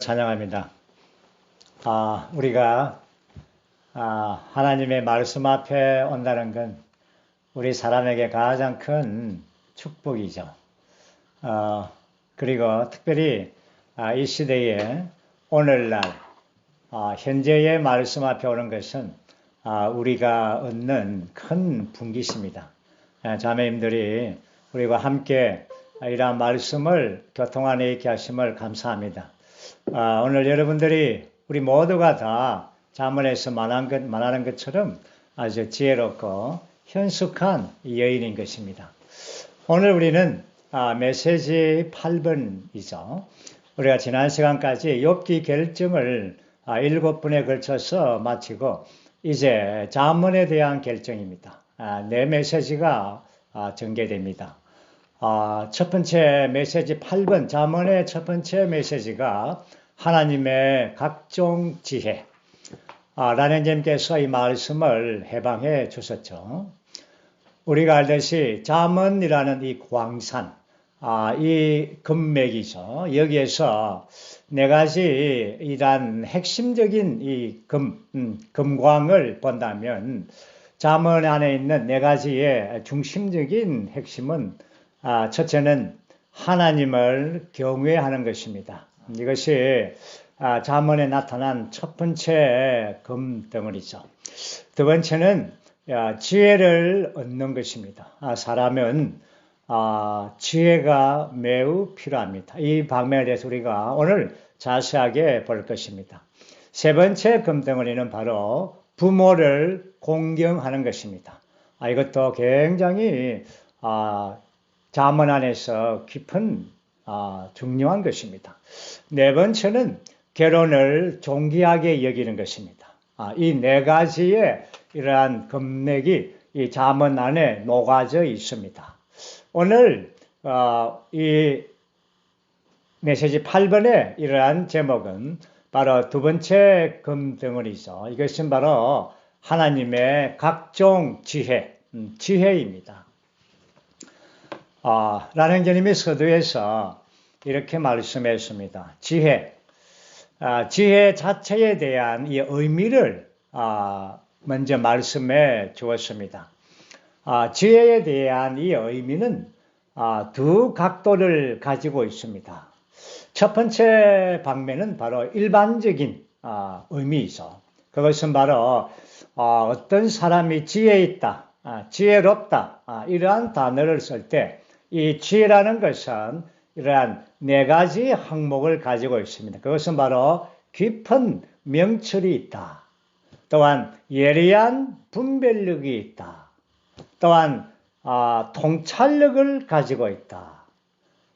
찬양합니다. 우리가 하나님의 말씀 앞에 온다는 건 우리 사람에게 가장 큰 축복이죠. 그리고 특별히 이 시대에 오늘날 현재의 말씀 앞에 오는 것은 우리가 얻는 큰 분깃입니다. 자매님들이 우리와 함께 이러한 말씀을 교통 안에 있게 하심을 감사합니다. 오늘 여러분들이 우리 모두가 다 잠언에서 말하는 것처럼 아주 지혜롭고 현숙한 여인인 것입니다. 오늘 우리는 메시지 8번이죠. 우리가 지난 시간까지 욥기 결정을 7번에 걸쳐서 마치고 이제 잠언에 대한 결정입니다. 네 메시지가 전개됩니다. 첫 번째 메시지 8번 잠언의 첫 번째 메시지가 하나님의 각종 지혜 라는 점께서 이 말씀을 해방해 주셨죠. 우리가 알듯이 잠언이라는 이 광산, 이 금맥이죠. 여기에서 네 가지 이란 핵심적인 이 금광을 본다면 잠언 안에 있는 네 가지의 중심적인 핵심은 첫째는 하나님을 경외하는 것입니다. 이것이 잠언에 나타난 첫 번째 금덩어리죠. 두 번째는 지혜를 얻는 것입니다. 사람은 지혜가 매우 필요합니다. 이 방면에 대해서 우리가 오늘 자세하게 볼 것입니다. 세 번째 금덩어리는 바로 부모를 공경하는 것입니다. 이것도 굉장히 잠언 안에서 깊은 중요한 것입니다. 네 번째는 결혼을 존귀하게 여기는 것입니다. 이 네 가지의 이러한 금맥이 이 잠언 안에 녹아져 있습니다. 오늘 이 메시지 8번의 이러한 제목은 바로 두 번째 금덩어리죠. 이것은 바로 하나님의 각종 지혜, 지혜입니다. 라는 개념의 서두에서 이렇게 말씀했습니다. 지혜 자체에 대한 이 의미를 먼저 말씀해 주었습니다. 지혜에 대한 이 의미는 두 각도를 가지고 있습니다. 첫 번째 방면은 바로 일반적인 의미이죠. 그것은 바로 어떤 사람이 지혜 있다, 지혜롭다 이러한 단어를 쓸 때 이 지혜라는 것은 이러한 네 가지 항목을 가지고 있습니다. 그것은 바로 깊은 명철이 있다. 또한 예리한 분별력이 있다. 또한 통찰력을 가지고 있다.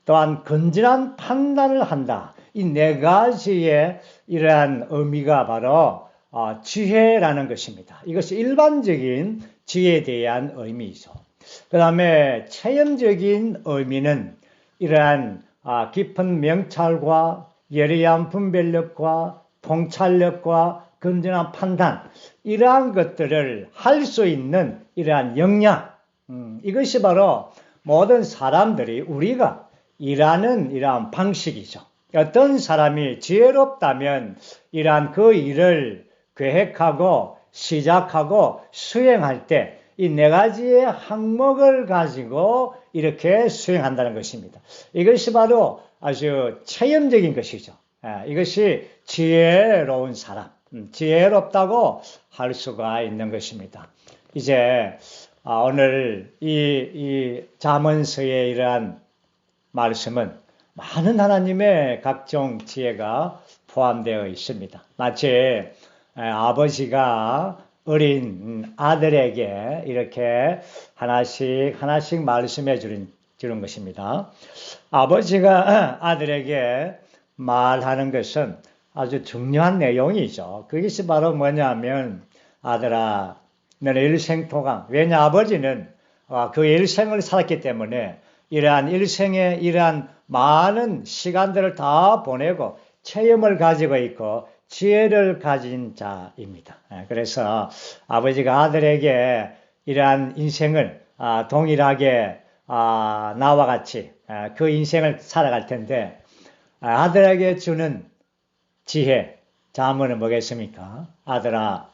또한 건전한 판단을 한다. 이 네 가지의 이러한 의미가 바로 지혜라는 것입니다. 이것이 일반적인 지혜에 대한 의미이죠. 그 다음에 체험적인 의미는 이러한 깊은 명찰과 예리한 분별력과 통찰력과 건전한 판단 이러한 것들을 할 수 있는 이러한 역량 이것이 바로 모든 사람들이 우리가 일하는 이러한 방식이죠. 어떤 사람이 지혜롭다면 이러한 그 일을 계획하고 시작하고 수행할 때 이 네 가지의 항목을 가지고 이렇게 수행한다는 것입니다. 이것이 바로 아주 체험적인 것이죠. 이것이 지혜로운 사람, 지혜롭다고 할 수가 있는 것입니다. 이제 오늘 이 잠언서의 이러한 말씀은 많은 하나님의 각종 지혜가 포함되어 있습니다. 마치 아버지가 어린 아들에게 이렇게 하나씩 말씀해 주는 것입니다. 아버지가 아들에게 말하는 것은 아주 중요한 내용이죠. 그것이 바로 뭐냐면 아들아 너는 일생토강. 왜냐 아버지는 그 일생을 살았기 때문에 이러한 일생에 이러한 많은 시간들을 다 보내고 체험을 가지고 있고 지혜를 가진 자입니다. 그래서 아버지가 아들에게 이러한 인생을 동일하게 나와 같이 그 인생을 살아갈 텐데 아들에게 주는 지혜, 잠언은 뭐겠습니까? 아들아,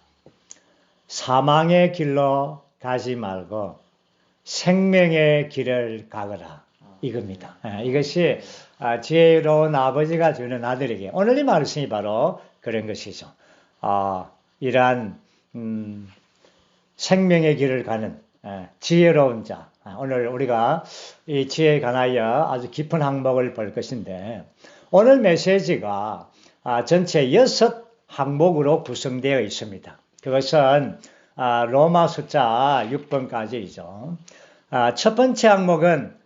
사망의 길로 가지 말고 생명의 길을 가거라. 이겁니다. 이것이 지혜로운 아버지가 주는 아들에게 오늘 이 말씀이 바로 그런 것이죠. 이러한 생명의 길을 가는 지혜로운 자. 오늘 우리가 이 지혜에 관하여 아주 깊은 항목을 볼 것인데 오늘 메시지가 전체 6항목으로 구성되어 있습니다. 그것은 로마 숫자 6번까지이죠. 첫 번째 항목은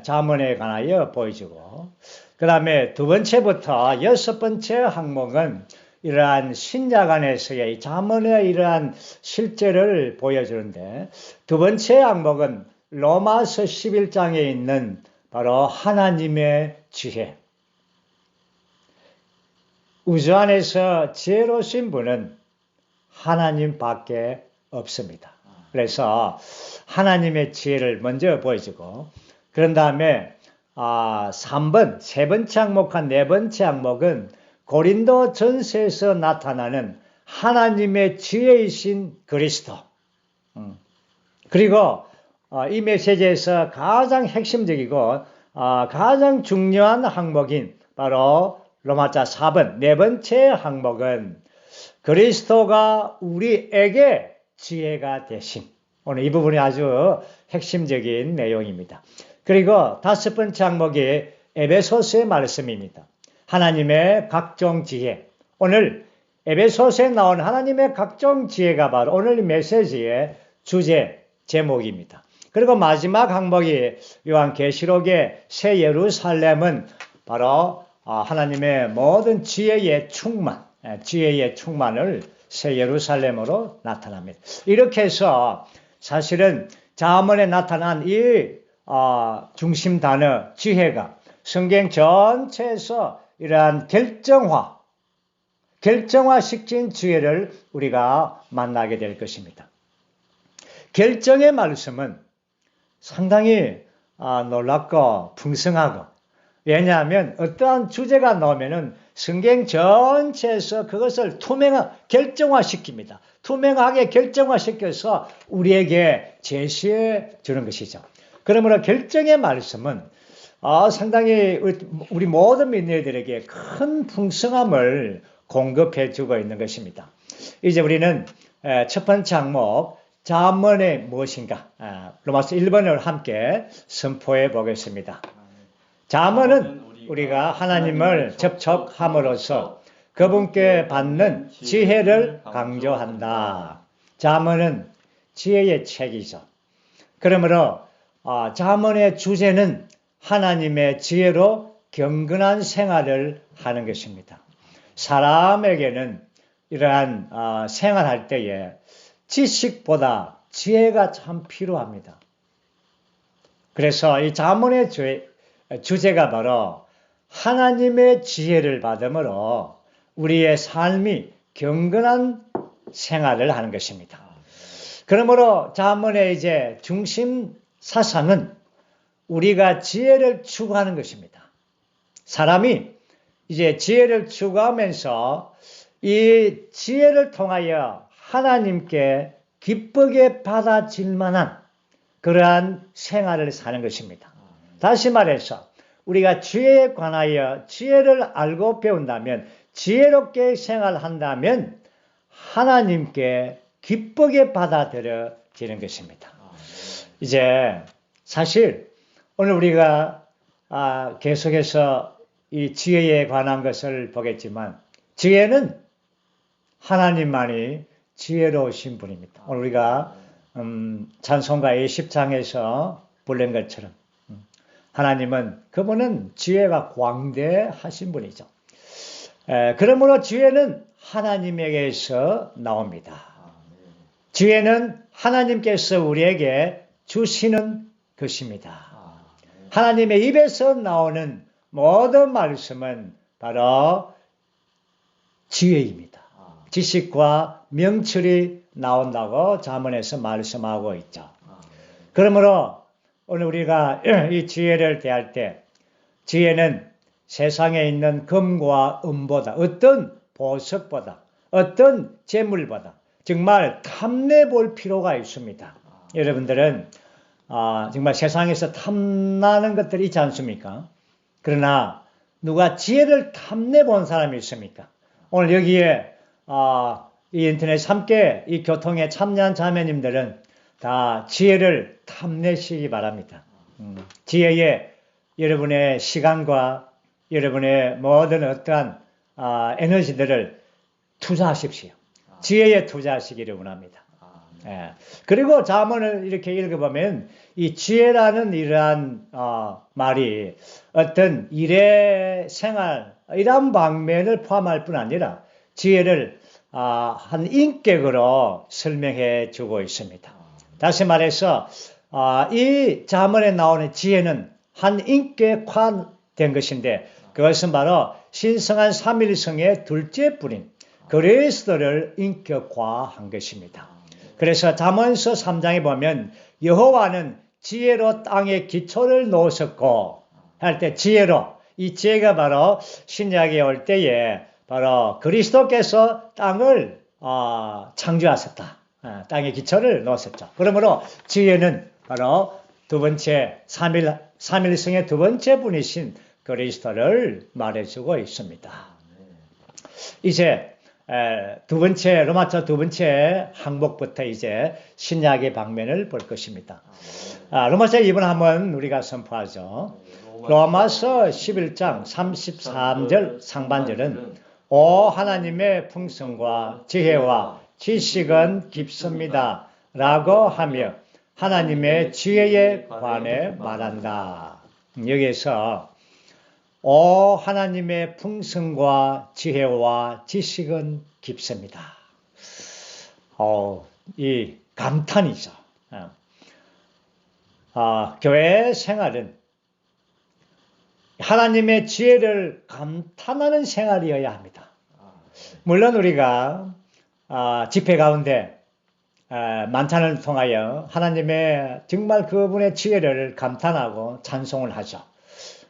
잠언에 관하여 보여주고 그 다음에 두 번째부터 여섯 번째 항목은 이러한 신약 안에서의 잠언의 이러한 실제를 보여주는데 두 번째 항목은 로마서 11장에 있는 바로 하나님의 지혜. 우주 안에서 지혜로우신 분은 하나님밖에 없습니다. 그래서 하나님의 지혜를 먼저 보여주고 그런 다음에 3번, 세 번째 항목과 네 번째 항목은 고린도 전서에서 나타나는 하나님의 지혜이신 그리스도. 그리고 이 메시지에서 가장 핵심적이고 가장 중요한 항목인 바로 로마자 4번, 네 번째 항목은 그리스도가 우리에게 지혜가 되심. 오늘 이 부분이 아주 핵심적인 내용입니다. 그리고 다섯 번째 항목이 에베소서의 말씀입니다. 하나님의 각종 지혜. 오늘 에베소서에 나온 하나님의 각종 지혜가 바로 오늘 메시지의 주제, 제목입니다. 그리고 마지막 항목이 요한계시록의 새 예루살렘은 바로 하나님의 모든 지혜의 충만을 새 예루살렘으로 나타납니다. 이렇게 해서 사실은 잠언에 나타난 이 중심 단어 지혜가 성경 전체에서 이러한 결정화시킨 지혜를 우리가 만나게 될 것입니다. 결정의 말씀은 상당히 놀랍고 풍성하고 왜냐하면 어떠한 주제가 나오면은 성경 전체에서 그것을 결정화시킵니다. 투명하게 결정화시켜서 우리에게 제시해 주는 것이죠. 그러므로 결정의 말씀은 상당히 우리 모든 민들에게 큰 풍성함을 공급해 주고 있는 것입니다. 이제 우리는 첫 번째 항목 잠언이 무엇인가 로마서 1번을 함께 선포해 보겠습니다. 잠언은 우리가 하나님을 접촉함으로써 그분께 받는 지혜를 강조한다. 잠언은 지혜의 책이죠. 그러므로 잠언의 주제는 하나님의 지혜로 경건한 생활을 하는 것입니다. 사람에게는 이러한 생활할 때에 지식보다 지혜가 참 필요합니다. 그래서 이 잠언의 주제가 바로 하나님의 지혜를 받음으로 우리의 삶이 경건한 생활을 하는 것입니다. 그러므로 잠언의 이제 중심 사상은 우리가 지혜를 추구하는 것입니다. 사람이 이제 지혜를 추구하면서 이 지혜를 통하여 하나님께 기쁘게 받아질 만한 그러한 생활을 사는 것입니다. 다시 말해서 우리가 지혜에 관하여 지혜를 알고 배운다면 지혜롭게 생활한다면 하나님께 기쁘게 받아들여지는 것입니다. 이제 사실 오늘 우리가 계속해서 이 지혜에 관한 것을 보겠지만 지혜는 하나님만이 지혜로우신 분입니다. 오늘 우리가 찬송가 20장에서 부른 것처럼 하나님은 그분은 지혜가 광대하신 분이죠. 그러므로 지혜는 하나님에게서 나옵니다. 지혜는 하나님께서 우리에게 주시는 것입니다. 하나님의 입에서 나오는 모든 말씀은 바로 지혜입니다. 지식과 명철이 나온다고 잠언에서 말씀하고 있죠. 그러므로 오늘 우리가 이 지혜를 대할 때 지혜는 세상에 있는 금과 은보다, 어떤 보석보다, 어떤 재물보다 정말 탐내 볼 필요가 있습니다. 여러분들은 정말 세상에서 탐나는 것들이 있지 않습니까? 그러나 누가 지혜를 탐내 본 사람이 있습니까? 오늘 여기에 이 인터넷 함께 이 교통에 참여한 자매님들은 다 지혜를 탐내시기 바랍니다. 지혜에 여러분의 시간과 여러분의 모든 어떠한 에너지들을 투자하십시오. 지혜에 투자하시기를 원합니다. 예. 그리고 잠언을 이렇게 읽어보면 이 지혜라는 이러한 말이 어떤 일의 생활, 이러한 방면을 포함할 뿐 아니라 지혜를 한 인격으로 설명해 주고 있습니다. 다시 말해서 이 잠언에 나오는 지혜는 한 인격화된 것인데 그것은 바로 신성한 삼일성의 둘째 분인 그리스도를 인격화한 것입니다. 그래서 잠언서 3장에 보면 여호와는 지혜로 땅에 기초를 놓으셨고 할 때 지혜로, 이 지혜가 바로 신약에 올 때에 바로 그리스도께서 땅을 창조하셨다. 땅에 기초를 놓으셨죠. 그러므로 지혜는 바로 두 번째 삼일성의 두 번째 분이신 그리스도를 말해주고 있습니다. 이제 두 번째 로마서 두 번째 항목부터 이제 신약의 방면을 볼 것입니다. 로마서 2번 한번 우리가 선포하죠. 로마서 11장 33절 상반절은 오 하나님의 풍성과 지혜와 지식은 깊습니다 라고 하며 하나님의 지혜에 관해 말한다. 여기에서 오 하나님의 풍성과 지혜와 지식은 깊습니다. 이 감탄이죠. 교회 생활은 하나님의 지혜를 감탄하는 생활이어야 합니다. 물론 우리가 집회 가운데 만찬을 통하여 하나님의 정말 그분의 지혜를 감탄하고 찬송을 하죠.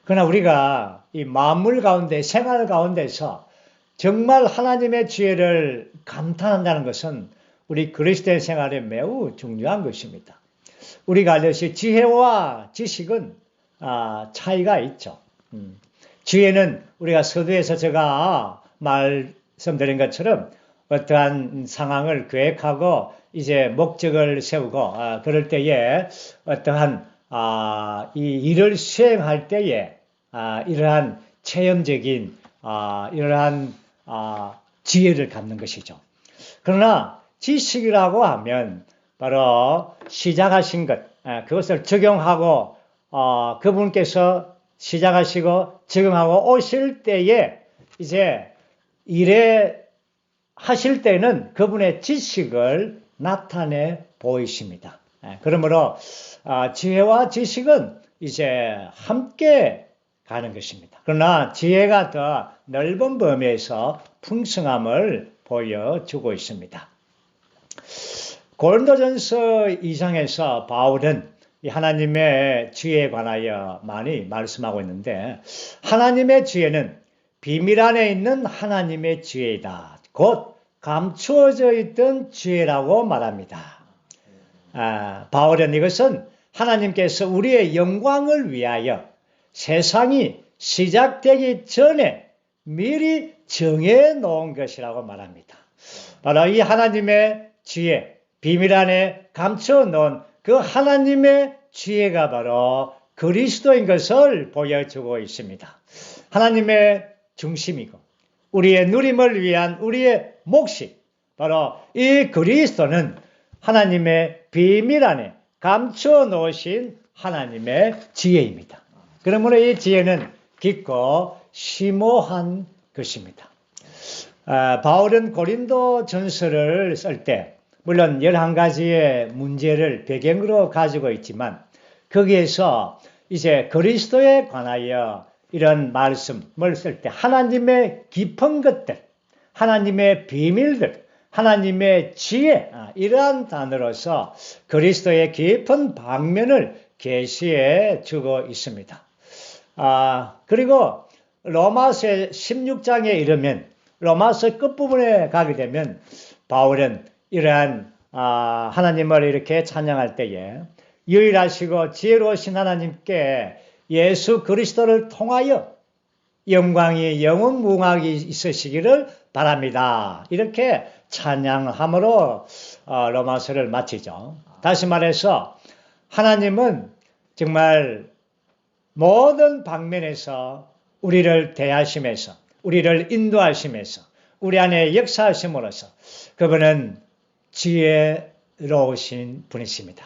그러나 우리가 이 만물 가운데 생활 가운데서 정말 하나님의 지혜를 감탄한다는 것은 우리 그리스도의 생활에 매우 중요한 것입니다. 우리가 알듯이 지혜와 지식은 차이가 있죠. 지혜는 우리가 서두에서 제가 말씀드린 것처럼 어떠한 상황을 계획하고 이제 목적을 세우고 그럴 때에 어떠한 이 일을 수행할 때에 이러한 체험적인 이러한 지혜를 갖는 것이죠. 그러나 지식이라고 하면 바로 시작하신 것, 그것을 적용하고 그분께서 시작하시고 적용하고 오실 때에 이제 일에 하실 때는 그분의 지식을 나타내 보이십니다. 그러므로 지혜와 지식은 이제 함께 가는 것입니다. 그러나 지혜가 더 넓은 범위에서 풍성함을 보여주고 있습니다. 고린도전서 2장에서 바울은 하나님의 지혜에 관하여 많이 말씀하고 있는데 하나님의 지혜는 비밀 안에 있는 하나님의 지혜이다. 곧 감추어져 있던 지혜라고 말합니다. 바울은 이것은 하나님께서 우리의 영광을 위하여 세상이 시작되기 전에 미리 정해 놓은 것이라고 말합니다. 바로 이 하나님의 지혜, 비밀 안에 감춰 놓은 그 하나님의 지혜가 바로 그리스도인 것을 보여주고 있습니다. 하나님의 중심이고 우리의 누림을 위한 우리의 몫이 바로 이 그리스도는 하나님의 비밀 안에 감춰 놓으신 하나님의 지혜입니다. 그러므로 이 지혜는 깊고 심오한 것입니다. 바울은 고린도 전서를 쓸 때 물론 11가지의 문제를 배경으로 가지고 있지만 거기에서 이제 그리스도에 관하여 이런 말씀을 쓸 때 하나님의 깊은 것들, 하나님의 비밀들, 하나님의 지혜, 이러한 단어로서 그리스도의 깊은 방면을 계시해 주고 있습니다. 그리고 로마서 16장에 이르면, 로마서 끝부분에 가게 되면 바울은 이러한 하나님을 이렇게 찬양할 때에 유일하시고 지혜로우신 하나님께 예수 그리스도를 통하여 영광이 영원무궁하게 있으시기를 바랍니다. 이렇게 찬양함으로 로마서를 마치죠. 다시 말해서 하나님은 정말 모든 방면에서 우리를 대하심에서, 우리를 인도하심에서, 우리 안에 역사하심으로써 그분은 지혜로우신 분이십니다.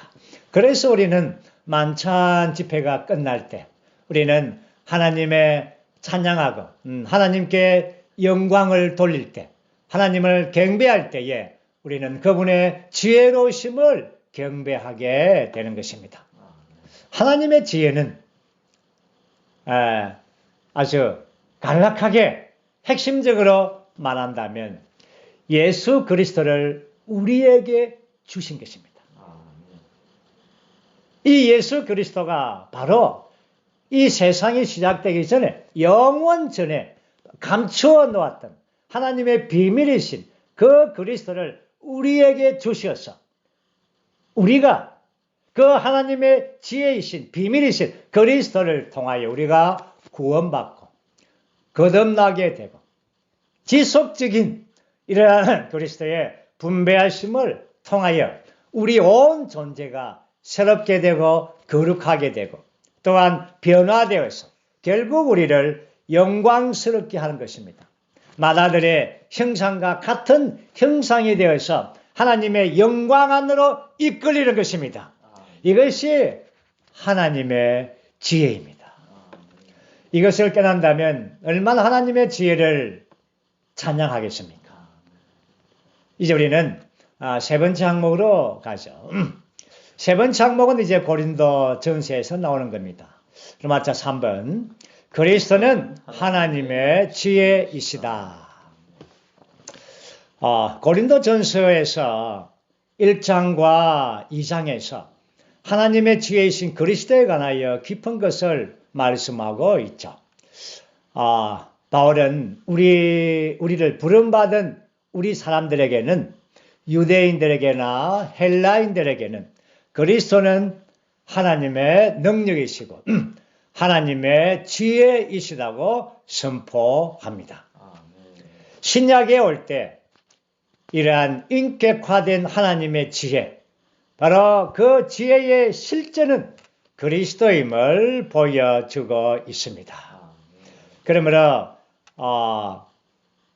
그래서 우리는 만찬 집회가 끝날 때 우리는 하나님의 찬양하고 하나님께 영광을 돌릴 때, 하나님을 경배할 때에 우리는 그분의 지혜로우심을 경배하게 되는 것입니다. 하나님의 지혜는 아주 간략하게 핵심적으로 말한다면 예수 그리스도를 우리에게 주신 것입니다. 이 예수 그리스도가 바로 이 세상이 시작되기 전에, 영원 전에 감추어 놓았던 하나님의 비밀이신 그 그리스도를 우리에게 주셔서 우리가 그 하나님의 지혜이신 비밀이신 그리스도를 통하여 우리가 구원받고 거듭나게 되고 지속적인 이러한 그리스도의 분배하심을 통하여 우리 온 존재가 새롭게 되고 거룩하게 되고 또한 변화되어서 결국 우리를 영광스럽게 하는 것입니다. 만아들의 형상과 같은 형상이 되어서 하나님의 영광 안으로 이끌리는 것입니다. 이것이 하나님의 지혜입니다. 이것을 깨닫는다면 얼마나 하나님의 지혜를 찬양하겠습니까? 이제 우리는 세 번째 항목으로 가죠. 세 번째 항목은 이제 고린도 전서에서 나오는 겁니다. 로마서 3번. 그리스도는 하나님의 지혜이시다. 고린도 전서에서 1장과 2장에서 하나님의 지혜이신 그리스도에 관하여 깊은 것을 말씀하고 있죠. 바울은 우리를 부름받은 우리 사람들에게는, 유대인들에게나 헬라인들에게는 그리스도는 하나님의 능력이시고 하나님의 지혜이시다고 선포합니다. 신약에 올 때 이러한 인격화된 하나님의 지혜, 바로 그 지혜의 실제는 그리스도임을 보여주고 있습니다. 그러므로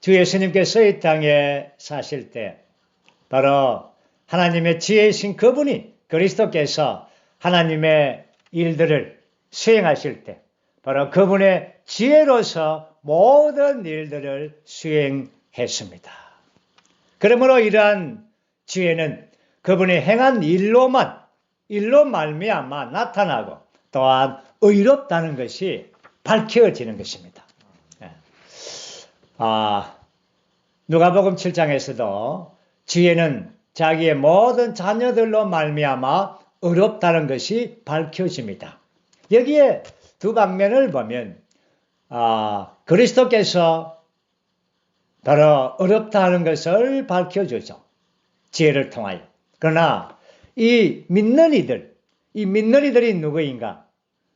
주 예수님께서 이 땅에 사실 때 바로 하나님의 지혜이신 그분이, 그리스도께서 하나님의 일들을 수행하실 때 바로 그분의 지혜로서 모든 일들을 수행했습니다. 그러므로 이러한 지혜는 그분이 행한 일로 말미암아 나타나고 또한 의롭다는 것이 밝혀지는 것입니다. 누가복음 7장에서도 지혜는 자기의 모든 자녀들로 말미암아 의롭다는 것이 밝혀집니다. 여기에 두 방면을 보면 그리스도께서 바로 의롭다 하는 것을 밝혀주죠. 지혜를 통하여. 그러나 이 믿는 이들이 누구인가?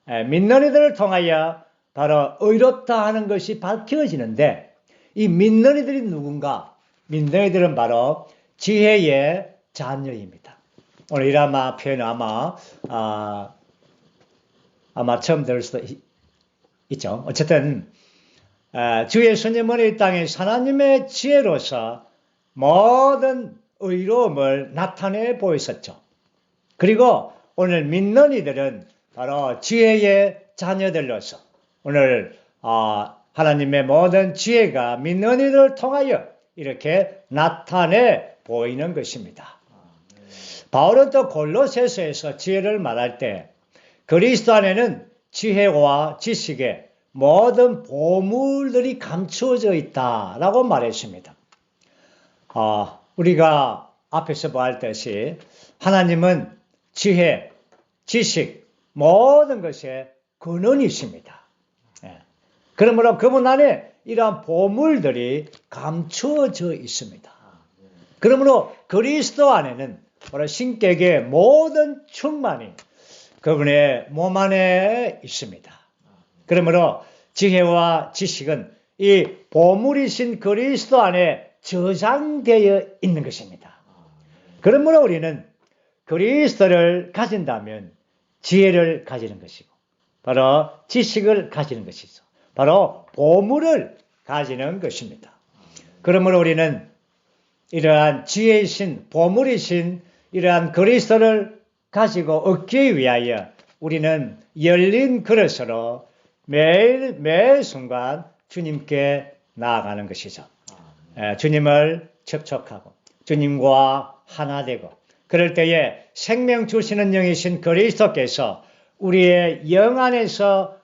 믿는 이들을 통하여 바로 의롭다 하는 것이 밝혀지는데 이 믿는 이들이 누군가? 믿는 이들은 바로 지혜의 자녀입니다. 오늘 이 표현 아마 처음 들을 수도 있죠. 어쨌든 주 예수님은 이 땅에 하나님의 지혜로서 모든 의로움을 나타내 보였었죠. 그리고 오늘 믿는 이들은 바로 지혜의 자녀들로서 오늘 하나님의 모든 지혜가 믿는 이들을 통하여 이렇게 나타내 보이는 것입니다. 바울은 또 골로새서에서 지혜를 말할 때 그리스도 안에는 지혜와 지식의 모든 보물들이 감추어져 있다라고 말했습니다. 우리가 앞에서 보았듯이 하나님은 지혜, 지식, 모든 것의 근원이십니다. 그러므로 그분 안에 이러한 보물들이 감추어져 있습니다. 그러므로 그리스도 안에는 바로 신격의 모든 충만이 그분의 몸 안에 있습니다. 그러므로 지혜와 지식은 이 보물이신 그리스도 안에 저장되어 있는 것입니다. 그러므로 우리는 그리스도를 가진다면 지혜를 가지는 것이고 바로 지식을 가지는 것이죠. 바로 보물을 가지는 것입니다. 그러므로 우리는 이러한 지혜이신 보물이신 이러한 그리스도를 가지고 얻기 위하여 우리는 열린 그릇으로 매일 순간 주님께 나아가는 것이죠. 주님을 접촉하고 주님과 하나 되고 그럴 때에 생명 주시는 영이신 그리스도께서 우리의 영 안에서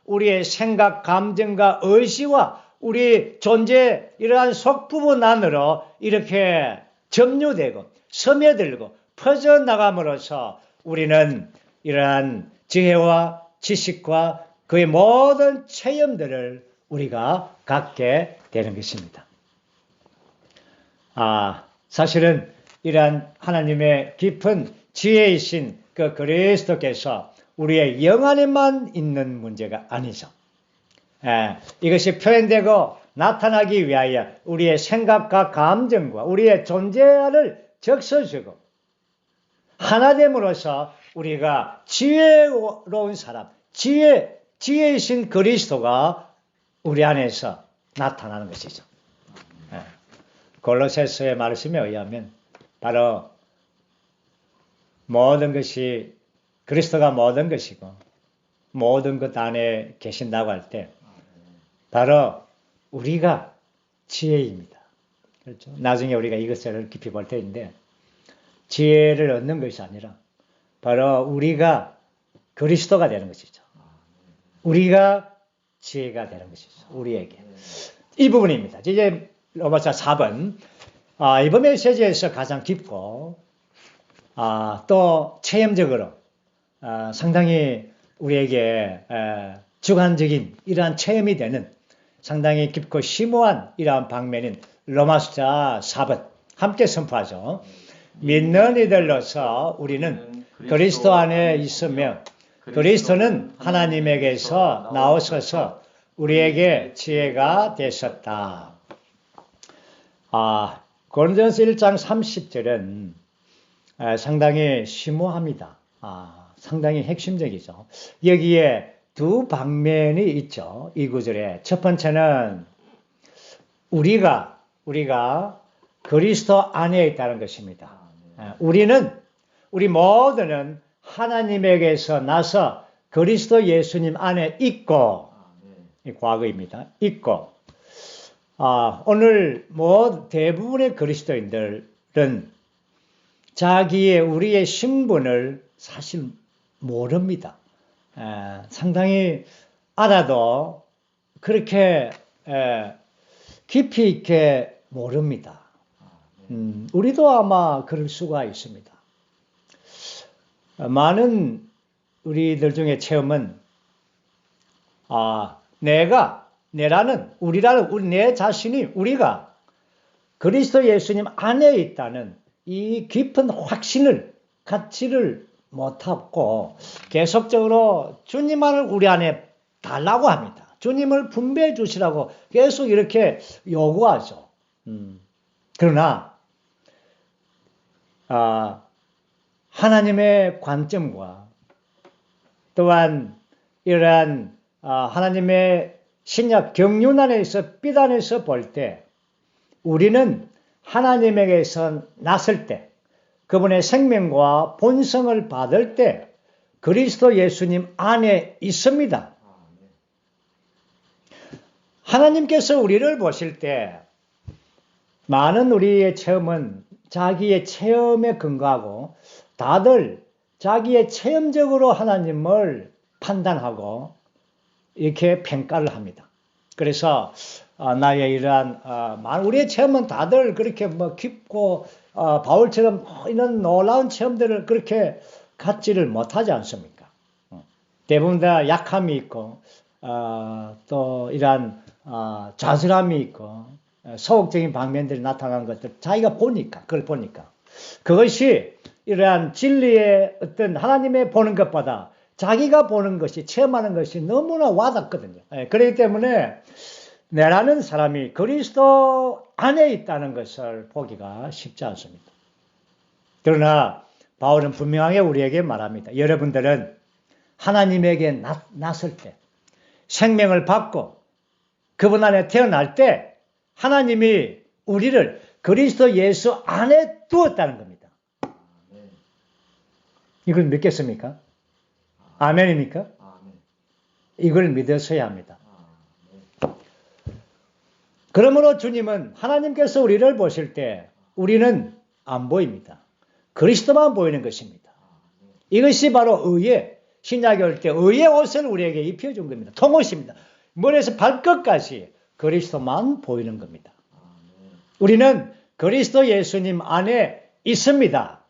우리의 생각, 감정과 의지와 우리 존재 이러한 속부분 안으로 이렇게 점유되고 스며들고 퍼져나감으로써 우리는 이러한 지혜와 지식과 그의 모든 체험들을 우리가 갖게 되는 것입니다. 사실은 이러한 하나님의 깊은 지혜이신 그 그리스도께서 우리의 영 안에만 있는 문제가 아니죠. 이것이 표현되고 나타나기 위하여 우리의 생각과 감정과 우리의 존재를 적셔주고 하나됨으로써 우리가 지혜로운 사람, 지혜이신 그리스도가 우리 안에서 나타나는 것이죠. 골로새서의 말씀에 의하면 바로 모든 것이 그리스도가 모든 것이고 모든 것 안에 계신다고 할 때 바로 우리가 지혜입니다. 그렇죠? 나중에 우리가 이것을 깊이 볼 때인데 지혜를 얻는 것이 아니라 바로 우리가 그리스도가 되는 것이죠. 우리가 지혜가 되는 것이죠. 우리에게. 이 부분입니다. 이제 로마서 4번 이번 메시지에서 가장 깊고 또 체험적으로 상당히 우리에게 주관적인 이러한 체험이 되는 상당히 깊고 심오한 이러한 방면인 로마서 4번 함께 선포하죠. 믿는 이들로서 우리는 그리스도 안에 있으며 그리스도는 하나님에게서 나오셔서 우리에게 지혜가 되셨다. 고린도전서 1장 30절은 상당히 심오합니다. 상당히 핵심적이죠. 여기에 두 방면이 있죠. 이 구절에 첫 번째는 우리가 그리스도 안에 있다는 것입니다. 우리 모두는 하나님에게서 나서 그리스도 예수님 안에 있고, 과거입니다. 있고, 오늘 대부분의 그리스도인들은 우리의 신분을 사실 모릅니다. 상당히 알아도 그렇게 깊이 있게 모릅니다. 우리도 아마 그럴 수가 있습니다. 많은 우리들 중에 체험은 내 자신이 우리가 그리스도 예수님 안에 있다는 이 깊은 확신을 갖지를 못하고 계속적으로 주님만을 우리 안에 달라고 합니다. 주님을 분배해 주시라고 계속 이렇게 요구하죠. 그러나 하나님의 관점과 또한 이러한 하나님의 신약 경륜 안에서 빛 안에서 볼 때 우리는 하나님에게서 났을 때 그분의 생명과 본성을 받을 때 그리스도 예수님 안에 있습니다. 하나님께서 우리를 보실 때 많은 우리의 체험은 자기의 체험에 근거하고 다들 자기의 체험적으로 하나님을 판단하고 이렇게 평가를 합니다. 그래서 나의 이러한 우리의 체험은 다들 그렇게 깊고 바울처럼 이런 놀라운 체험들을 그렇게 갖지를 못하지 않습니까? 대부분 다 약함이 있고 또 이러한 좌절함이 있고 소극적인 방면들이 나타나는 것들 자기가 보니까 그걸 보니까 그것이 이러한 진리의 어떤 하나님의 보는 것보다 자기가 보는 것이 체험하는 것이 너무나 와닿거든요. 그렇기 때문에 내라는 사람이 그리스도 안에 있다는 것을 보기가 쉽지 않습니다. 그러나 바울은 분명하게 우리에게 말합니다. 여러분들은 하나님에게 났을 때 생명을 받고 그분 안에 태어날 때 하나님이 우리를 그리스도 예수 안에 두었다는 겁니다. 이걸 믿겠습니까? 아멘입니까? 이걸 믿으셔야 합니다. 그러므로 주님은 하나님께서 우리를 보실 때 우리는 안 보입니다. 그리스도만 보이는 것입니다. 이것이 바로 의의, 신약에 올 때 의의 옷을 우리에게 입혀준 겁니다. 통옷입니다. 머리에서 발끝까지 그리스도만 보이는 겁니다. 우리는 그리스도 예수님 안에 있습니다.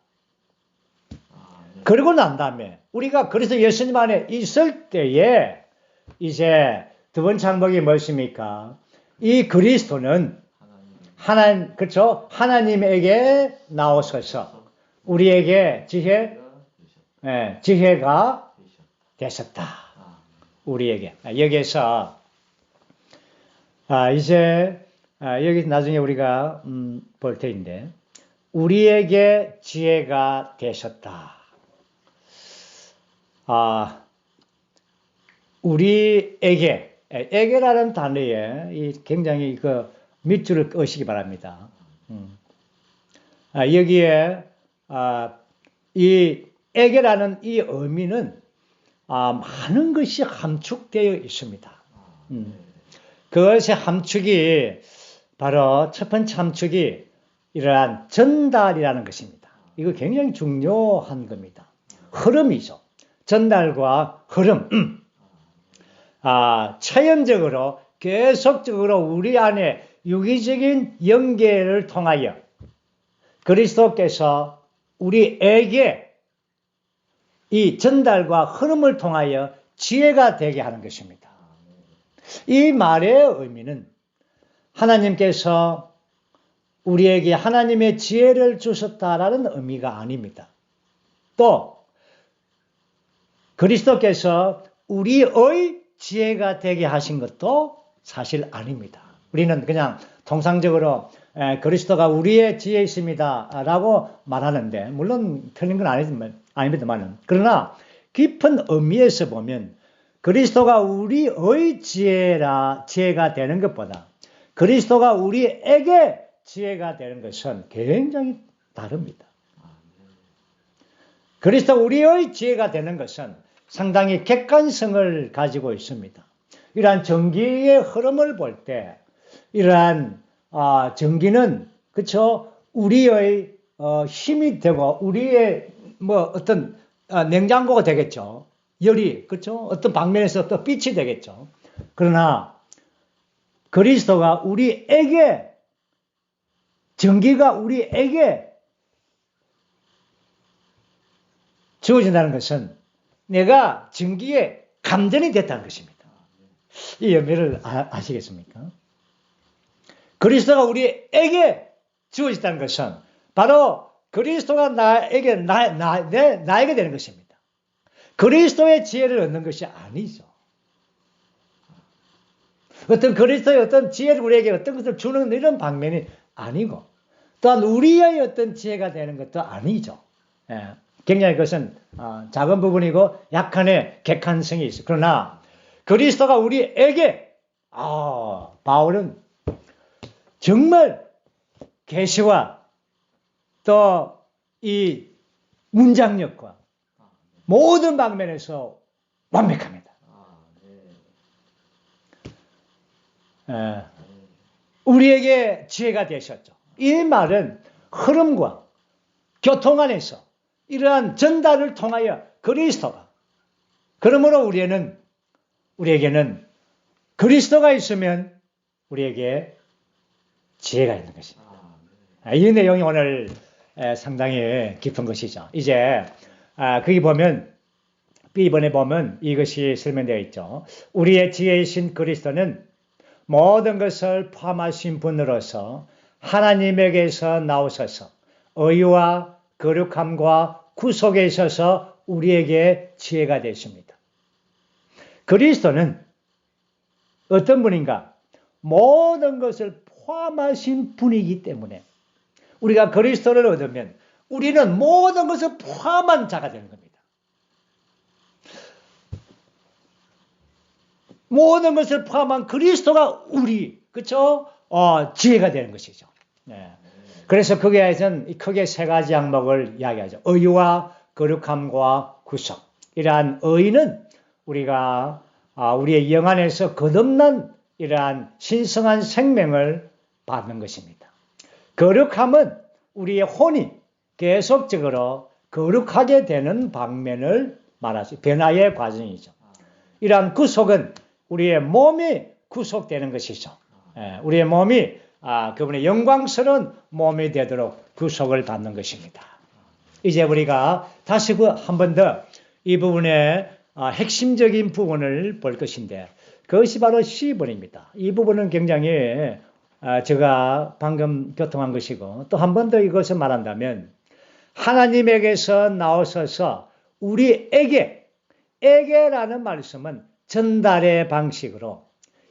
그러고 난 다음에 우리가 그리스도 예수님 안에 있을 때에 이제 두 번째 항목이 무엇입니까? 이 그리스도는 그렇죠? 하나님에게 나오셔서 우리에게 지혜가 되셨다. 우리에게. 여기에서 이제 여기 나중에 우리가 볼 텐데 우리에게 지혜가 되셨다. 에게라는 단어에 굉장히 그 밑줄을 끄시기 바랍니다. 여기에 이 에게라는 이 의미는 많은 것이 함축되어 있습니다. 그것의 함축이 바로 첫 번째 함축이 이러한 전달이라는 것입니다. 이거 굉장히 중요한 겁니다. 흐름이죠. 전달과 흐름. 체험적으로 계속적으로 우리 안에 유기적인 연계를 통하여 그리스도께서 우리에게 이 전달과 흐름을 통하여 지혜가 되게 하는 것입니다. 이 말의 의미는 하나님께서 우리에게 하나님의 지혜를 주셨다라는 의미가 아닙니다. 또 그리스도께서 우리의 지혜가 되게 하신 것도 사실 아닙니다. 우리는 그냥 통상적으로 그리스도가 우리의 지혜에 있습니다 라고 말하는데 물론 틀린 건 아닙니다만 그러나 깊은 의미에서 보면 그리스도가 우리의 지혜가 되는 것보다 그리스도가 우리에게 지혜가 되는 것은 굉장히 다릅니다. 그리스도 우리의 지혜가 되는 것은 상당히 객관성을 가지고 있습니다. 이러한 전기의 흐름을 볼 때 이러한 전기는 그렇죠? 우리의 힘이 되고 우리의 어떤 냉장고가 되겠죠. 열이 그렇죠? 어떤 방면에서 또 빛이 되겠죠. 그러나 그리스도가 우리에게 전기가 우리에게 주어진다는 것은 내가 전기에 감전이 됐다는 것입니다. 이 의미를 아시겠습니까? 그리스도가 우리에게 주어졌다는 것은 바로 그리스도가 나에게 되는 것입니다. 그리스도의 지혜를 얻는 것이 아니죠. 어떤 그리스도의 어떤 지혜를 우리에게 어떤 것을 주는 이런 방면이 아니고 또한 우리의 어떤 지혜가 되는 것도 아니죠. 굉장히 그것은 작은 부분이고 약간의 객관성이 있어요. 그러나 그리스도가 우리에게 바울은 정말 계시와 또 이 문장력과 모든 방면에서 완벽합니다. 우리에게 지혜가 되셨죠. 이 말은 흐름과 교통 안에서 이러한 전달을 통하여 그리스도가 그러므로 우리에게는 그리스도가 있으면 우리에게 지혜가 있는 것입니다. 이 내용이 오늘 상당히 깊은 것이죠. 이제 거기 보면 이번에 보면 이것이 설명되어 있죠. 우리의 지혜이신 그리스도는 모든 것을 포함하신 분으로서 하나님에게서 나오셔서 의와 거룩함과 구속에 있어서 우리에게 지혜가 되십니다. 그리스도는 어떤 분인가? 모든 것을 포함하신 분이기 때문에 우리가 그리스도를 얻으면 우리는 모든 것을 포함한 자가 되는 겁니다. 모든 것을 포함한 그리스도가 우리, 그렇죠? 지혜가 되는 것이죠. 네. 그래서 거기에서는 크게 세 가지 항목을 이야기하죠. 의와 거룩함과 구속. 이러한 의는 우리가 우리의 영 안에서 거듭난 이러한 신성한 생명을 받는 것입니다. 거룩함은 우리의 혼이 계속적으로 거룩하게 되는 방면을 말하죠. 변화의 과정이죠. 이러한 구속은 우리의 몸이 구속되는 것이죠. 우리의 몸이 그분의 영광스러운 몸이 되도록 구속을 받는 것입니다. 이제 우리가 다시 한 번 더 이 부분의 핵심적인 부분을 볼 것인데 그것이 바로 C번입니다. 이 부분은 굉장히 제가 방금 교통한 것이고 또 한 번 더 이것을 말한다면 하나님에게서 나오셔서 우리에게라는 말씀은 전달의 방식으로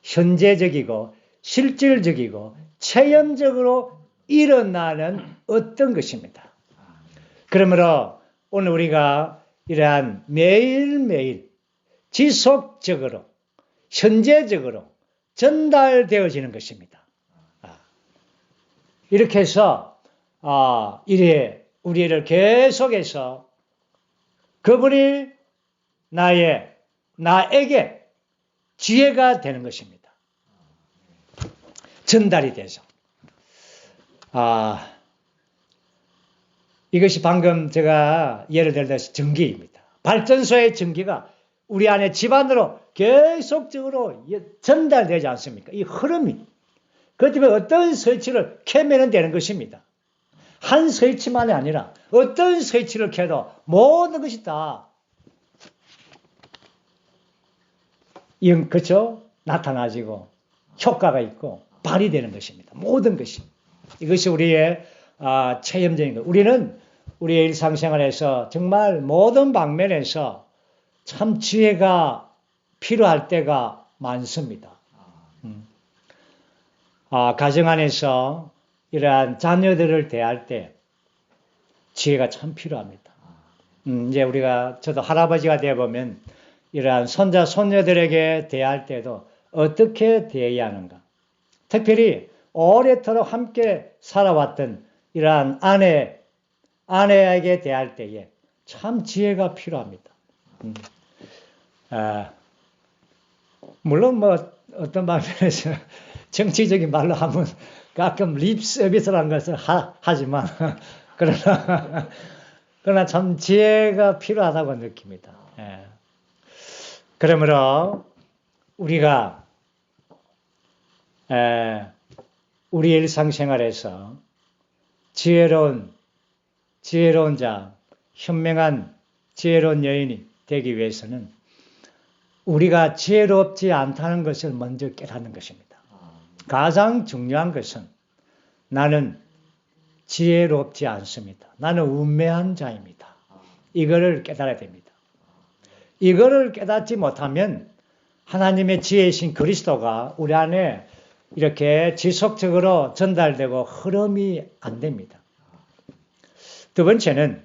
현재적이고 실질적이고 체험적으로 일어나는 어떤 것입니다. 그러므로 오늘 우리가 이러한 매일매일 지속적으로 현재적으로 전달되어지는 것입니다. 이렇게 해서 우리를 계속해서 그분이 나에게 지혜가 되는 것입니다. 전달이 돼서. 이것이 방금 제가 예를 들듯이 전기입니다. 발전소의 전기가 우리 안에 집안으로 계속적으로 전달되지 않습니까? 이 흐름이. 그 때문에 어떤 스위치를 켜면 되는 것입니다. 한 스위치만이 아니라 어떤 스위치를 켜도 모든 것이 다 그렇죠? 나타나지고 효과가 있고 발휘되는 것입니다. 모든 것이. 이것이 우리의 체험적인 것. 우리는 우리의 일상생활에서 정말 모든 방면에서 참 지혜가 필요할 때가 많습니다. 가정 안에서 이러한 자녀들을 대할 때 지혜가 참 필요합니다. 이제 저도 할아버지가 되어보면 이러한 손자, 손녀들에게 대할 때도 어떻게 대해야 하는가. 특별히 오래도록 함께 살아왔던 이러한 아내에게 대할 때에 참 지혜가 필요합니다. 물론 어떤 방면에서 정치적인 말로 하면 가끔 립 서비스라는 것을 하지만 그러나 참 지혜가 필요하다고 느낍니다. 그러므로 우리가 우리 일상생활에서 지혜로운 자, 현명한 지혜로운 여인이 되기 위해서는 우리가 지혜롭지 않다는 것을 먼저 깨닫는 것입니다. 가장 중요한 것은 나는 지혜롭지 않습니다. 나는 우매한 자입니다. 이거를 깨달아야 됩니다. 이거를 깨닫지 못하면 하나님의 지혜이신 그리스도가 우리 안에 이렇게 지속적으로 전달되고 흐름이 안 됩니다. 두 번째는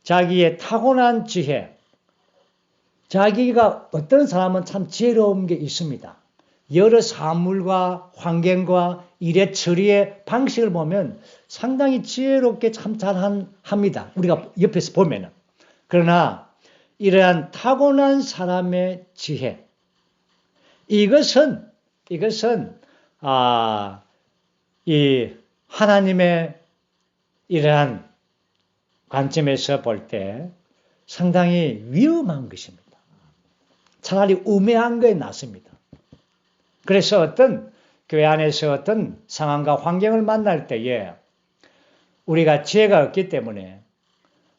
자기의 타고난 지혜. 자기가 어떤 사람은 참 지혜로운 게 있습니다. 여러 사물과 환경과 일의 처리의 방식을 보면 상당히 지혜롭게 참 잘합니다. 우리가 옆에서 보면은. 그러나 이러한 타고난 사람의 지혜, 이것은 이 하나님의 이러한 관점에서 볼 때 상당히 위험한 것입니다. 차라리 우매한 거에 낫습니다. 그래서 어떤 교회 안에서 어떤 상황과 환경을 만날 때에 우리가 지혜가 없기 때문에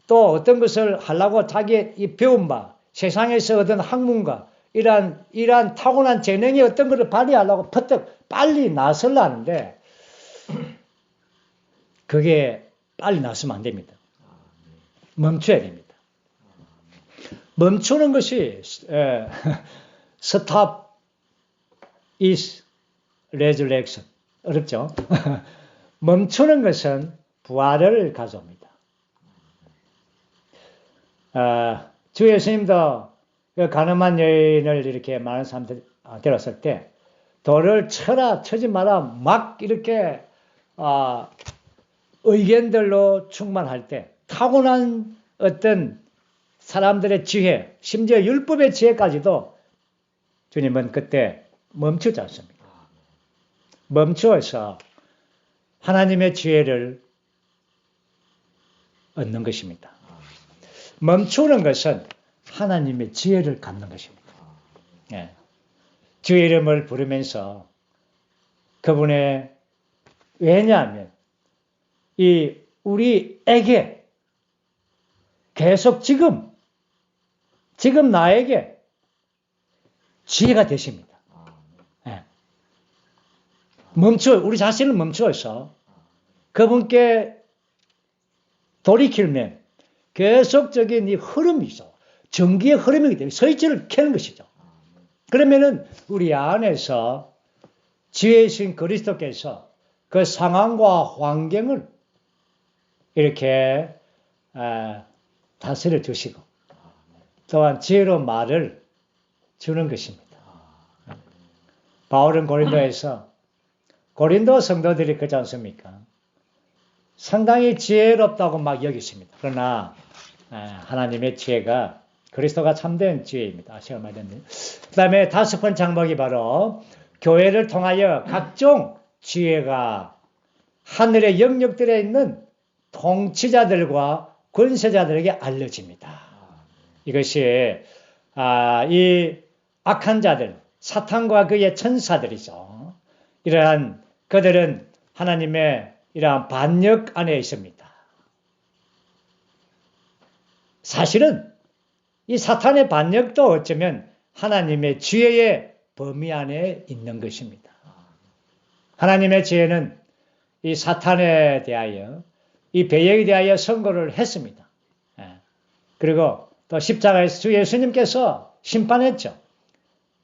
또 어떤 것을 하려고 자기의 이 배운 바, 세상에서 얻은 학문과 이러한 타고난 재능이 어떤 것을 발휘하려고 퍼뜩 빨리 나서려는데 그게 빨리 나서면 안 됩니다. 멈춰야 됩니다. 멈추는 것이 stop is resurrection. 어렵죠? 멈추는 것은 부활을 가져옵니다. 주 예수님도 그 가늠한 여인을 이렇게 많은 사람들이 데렸을 때 돌을 쳐지 마라 막 이렇게 의견들로 충만할 때 타고난 어떤 사람들의 지혜, 심지어 율법의 지혜까지도 주님은 그때 멈추지 않습니다. 멈추어서 하나님의 지혜를 얻는 것입니다. 멈추는 것은 하나님의 지혜를 갖는 것입니다. 예. 주의 이름을 부르면서 그분의 왜냐하면 우리에게 계속 지금 나에게 지혜가 되십니다. 예. 우리 자신을 멈추어서 그분께 돌이키면 계속적인 이 흐름이죠. 전기의 흐름이기 때문에 스위치를 켜는 것이죠. 그러면은 우리 안에서 지혜이신 그리스도께서 그 상황과 환경을 이렇게 다스려 주시고 또한 지혜로운 말을 주는 것입니다. 바울은 고린도 성도들이 그렇지 않습니까? 상당히 지혜롭다고 막 여기십니다. 그러나 하나님의 지혜가 그리스도가 참된 지혜입니다. 아시아 말했네요. 그 다음에 5번 장목이 바로 교회를 통하여 각종 지혜가 하늘의 영역들에 있는 통치자들과 권세자들에게 알려집니다. 이것이 이 악한 자들, 사탄과 그의 천사들이죠. 이러한 그들은 하나님의 이러한 반역 안에 있습니다. 사실은 이 사탄의 반역도 어쩌면 하나님의 지혜의 범위 안에 있는 것입니다. 하나님의 지혜는 이 사탄에 대하여 이 배역에 대하여 선고를 했습니다. 그리고 또 십자가에서 주 예수님께서 심판했죠.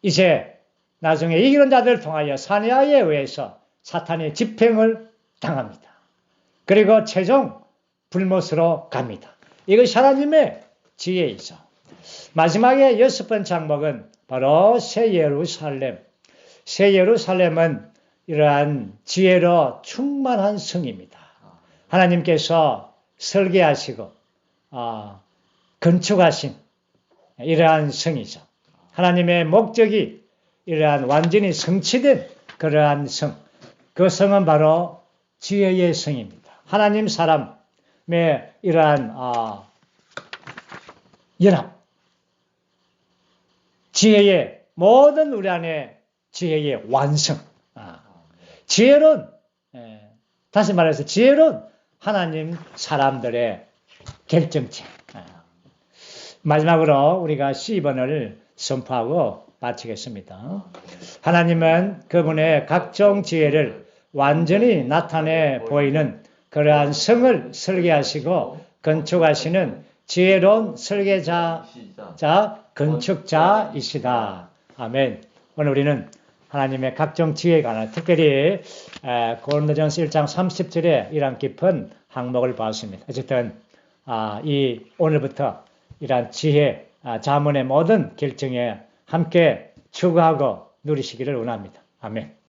이제 나중에 이기는 자들을 통하여 산야에 의해서 사탄의 집행을 당합니다. 그리고 최종 불못으로 갑니다. 이것이 하나님의 지혜이죠. 마지막에 6번 장목은 바로 새 예루살렘. 새 예루살렘은 이러한 지혜로 충만한 성입니다. 하나님께서 설계하시고 건축하신 이러한 성이죠. 하나님의 목적이 이러한 완전히 성취된 그러한 성. 그 성은 바로 지혜의 성입니다. 하나님 사람의 이러한 연합. 지혜의 모든 우리 안에 지혜의 완성. 지혜로운 다시 말해서 지혜로운 하나님 사람들의 결정체. 마지막으로 우리가 12번을 선포하고 마치겠습니다. 하나님은 그분의 각종 지혜를 완전히 나타내 보이는 그러한 성을 설계하시고 건축하시는 지혜로운 설계자, 건축자이시다. 아멘. 오늘 우리는 하나님의 각종 지혜에 관한 특별히 고린도전서 1장 30절에 이러한 깊은 항목을 봤습니다. 어쨌든 오늘부터 이러한 지혜, 자문의 모든 결정에 함께 추구하고 누리시기를 원합니다. 아멘.